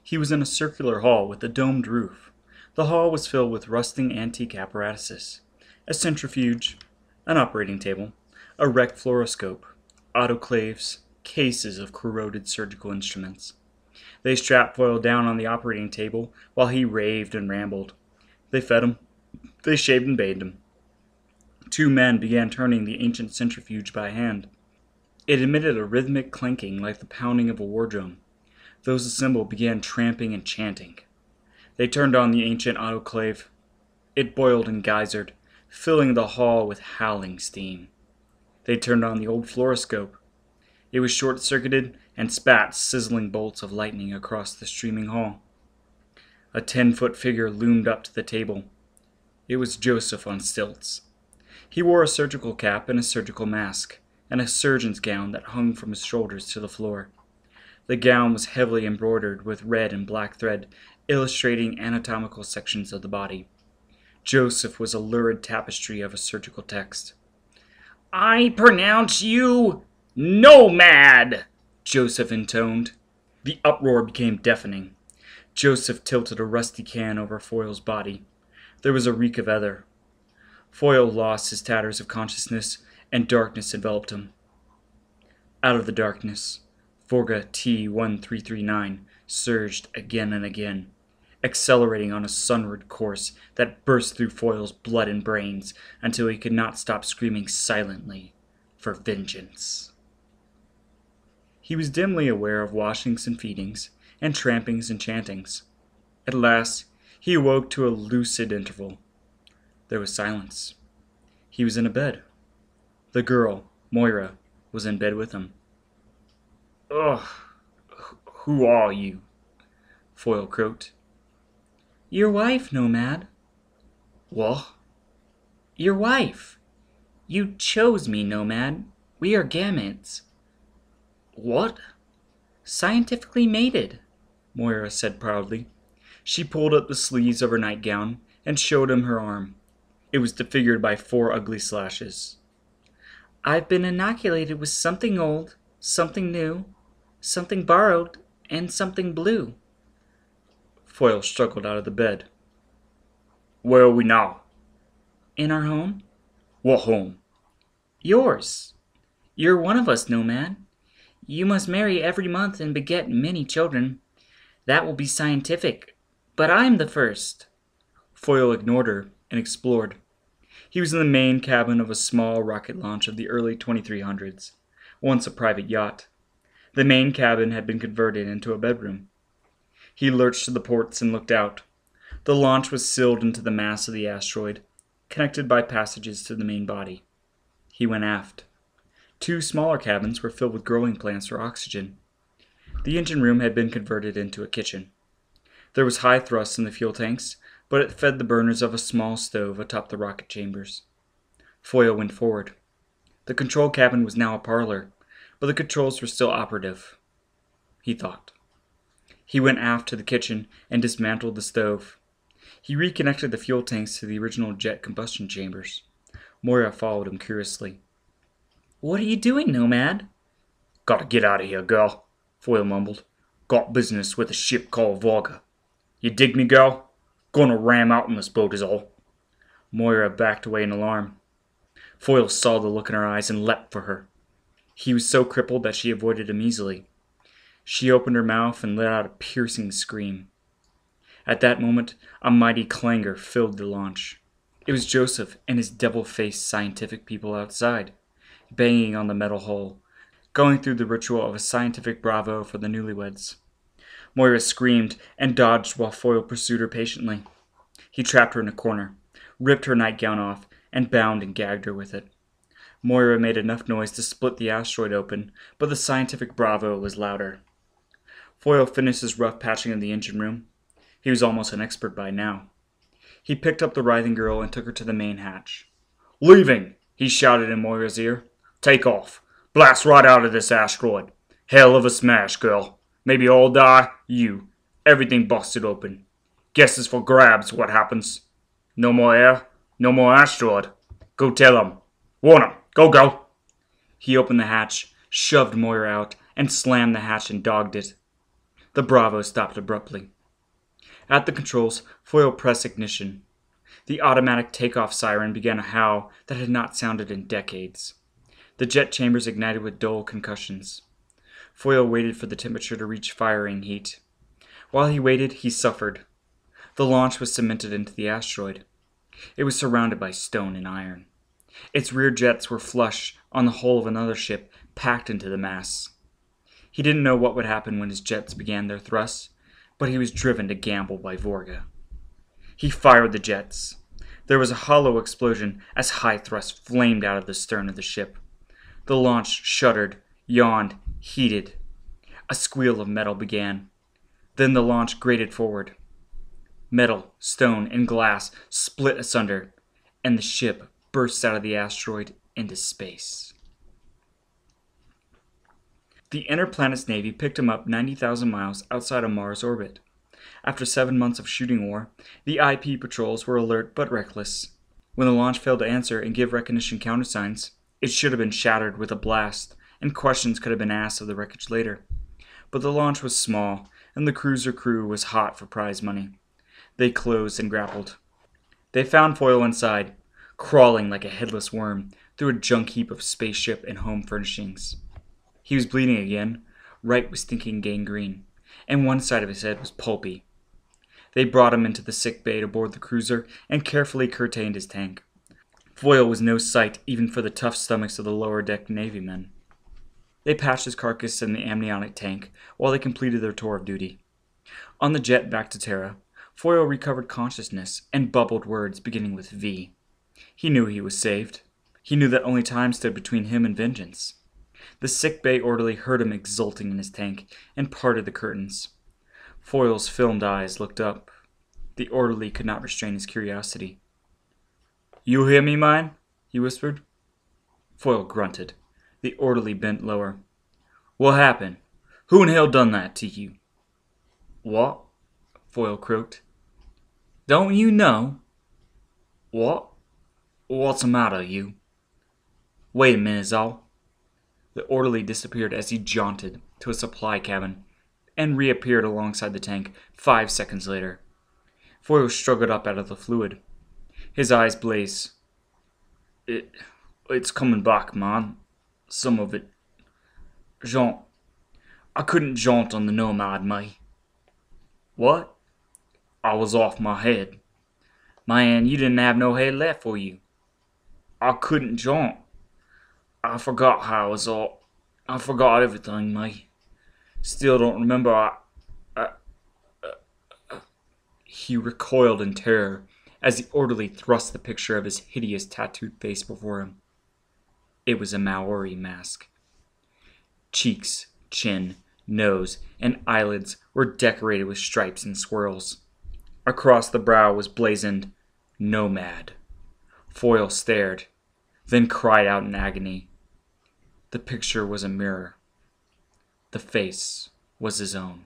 He was in a circular hall with a domed roof. The hall was filled with rusting antique apparatuses, a centrifuge, an operating table, a wrecked fluoroscope, autoclaves, cases of corroded surgical instruments. They strapped Foyle down on the operating table while he raved and rambled. They fed him. They shaved and bathed him. Two men began turning the ancient centrifuge by hand. It emitted a rhythmic clanking like the pounding of a war drum. Those assembled began tramping and chanting. They turned on the ancient autoclave. It boiled and geysered, filling the hall with howling steam. They turned on the old fluoroscope. It was short-circuited and spat sizzling bolts of lightning across the streaming hall. A 10-foot figure loomed up to the table. It was Joseph on stilts. He wore a surgical cap and a surgical mask, and a surgeon's gown that hung from his shoulders to the floor. The gown was heavily embroidered with red and black thread, illustrating anatomical sections of the body. Joseph was a lurid tapestry of a surgical text. "I pronounce you nomad," Joseph intoned. The uproar became deafening. Joseph tilted a rusty can over Foyle's body. There was a reek of ether. Foyle lost his tatters of consciousness, and darkness enveloped him. Out of the darkness, Vorga T-1339 surged again and again, accelerating on a sunward course that burst through Foyle's blood and brains until he could not stop screaming silently for vengeance. He was dimly aware of washings and feedings, and trampings and chantings. At last, he awoke to a lucid interval. There was silence. He was in a bed. The girl, Moira, was in bed with him. "Ugh, who are you?" Foyle croaked. "Your wife, Nomad." "What?" "Your wife. You chose me, Nomad. We are gametes." "What?" "Scientifically mated," Moira said proudly. She pulled up the sleeves of her nightgown and showed him her arm. It was disfigured by 4 ugly slashes. "I've been inoculated with something old, something new, something borrowed, and something blue." Foyle struggled out of the bed. "Where are we now?" "In our home." "What home?" "Yours. You're one of us, Nomad. You must marry every month and beget many children. That will be scientific. But I'm the first." Foyle ignored her and explored. He was in the main cabin of a small rocket launch of the early 2300s, once a private yacht. The main cabin had been converted into a bedroom. He lurched to the ports and looked out. The launch was sealed into the mass of the asteroid, connected by passages to the main body. He went aft. 2 smaller cabins were filled with growing plants for oxygen. The engine room had been converted into a kitchen. There was high thrust in the fuel tanks, but it fed the burners of a small stove atop the rocket chambers. Foyle went forward. The control cabin was now a parlor, but the controls were still operative. He thought. He went aft to the kitchen and dismantled the stove. He reconnected the fuel tanks to the original jet combustion chambers. Moira followed him curiously. "What are you doing, Nomad?" "Gotta get out of here, girl," Foyle mumbled. "Got business with a ship called Vorga. You dig me, girl? Gonna ram out in this boat is all." Moira backed away in alarm. Foyle saw the look in her eyes and leapt for her. He was so crippled that she avoided him easily. She opened her mouth and let out a piercing scream. At that moment, a mighty clangor filled the launch. It was Joseph and his devil-faced scientific people outside, banging on the metal hull, going through the ritual of a scientific bravo for the newlyweds. Moira screamed and dodged while Foyle pursued her patiently. He trapped her in a corner, ripped her nightgown off, and bound and gagged her with it. Moira made enough noise to split the asteroid open, but the scientific bravo was louder. Foyle finished his rough patching in the engine room. He was almost an expert by now. He picked up the writhing girl and took her to the main hatch. "Leaving!" he shouted in Moira's ear. "Take off. Blast right out of this asteroid. Hell of a smash, girl. Maybe all die, you. Everything busted open. Guess it's for grabs what happens. No more air, no more asteroid. Go tell 'em. Warn 'em. Go, go." He opened the hatch, shoved Moira out, and slammed the hatch and dogged it. The Bravo stopped abruptly. At the controls, Foyle pressed ignition. The automatic takeoff siren began a howl that had not sounded in decades. The jet chambers ignited with dull concussions. Foyle waited for the temperature to reach firing heat. While he waited, he suffered. The launch was cemented into the asteroid. It was surrounded by stone and iron. Its rear jets were flush on the hull of another ship, packed into the mass. He didn't know what would happen when his jets began their thrust, but he was driven to gamble by Vorga. He fired the jets. There was a hollow explosion as high thrust flamed out of the stern of the ship. The launch shuddered, yawned, heated. A squeal of metal began. Then the launch grated forward. Metal, stone, and glass split asunder, and the ship burst out of the asteroid into space. The Inner Planets Navy picked him up 90,000 miles outside of Mars' orbit. After 7 months of shooting war, the IP patrols were alert but reckless. When the launch failed to answer and give recognition countersigns, it should have been shattered with a blast, and questions could have been asked of the wreckage later. But the launch was small, and the cruiser crew was hot for prize money. They closed and grappled. They found Foyle inside, crawling like a headless worm through a junk heap of spaceship and home furnishings. He was bleeding again, right with stinking gangrene, and one side of his head was pulpy. They brought him into the sick bay to board the cruiser and carefully curtained his tank. Foyle was no sight even for the tough stomachs of the lower deck Navy men. They patched his carcass in the amniotic tank while they completed their tour of duty. On the jet back to Terra, Foyle recovered consciousness and bubbled words beginning with V. He knew he was saved. He knew that only time stood between him and vengeance. The sick bay orderly heard him exulting in his tank and parted the curtains. Foyle's filmed eyes looked up. The orderly could not restrain his curiosity. "You hear me, mine?" he whispered. Foyle grunted. The orderly bent lower. "What happened? Who in hell done that to you?" "What?" Foyle croaked. "Don't you know?" "What? What's the matter, you?" "Wait a minute, Zal." The orderly disappeared as he jaunted to a supply cabin and reappeared alongside the tank 5 seconds later. Foyle struggled up out of the fluid. His eyes blazed. It's coming back, man. Some of it. Jaunt. I couldn't jaunt on the Nomad, mate." "What?" "I was off my head." "Man, you didn't have no head left for you." "I couldn't jaunt. I forgot how I was all. I forgot everything, mate. Still don't remember. He recoiled in terror as the orderly thrust the picture of his hideous tattooed face before him. It was a Maori mask. Cheeks, chin, nose, and eyelids were decorated with stripes and swirls. Across the brow was blazoned, "Nomad." Foyle stared, then cried out in agony. The picture was a mirror. The face was his own.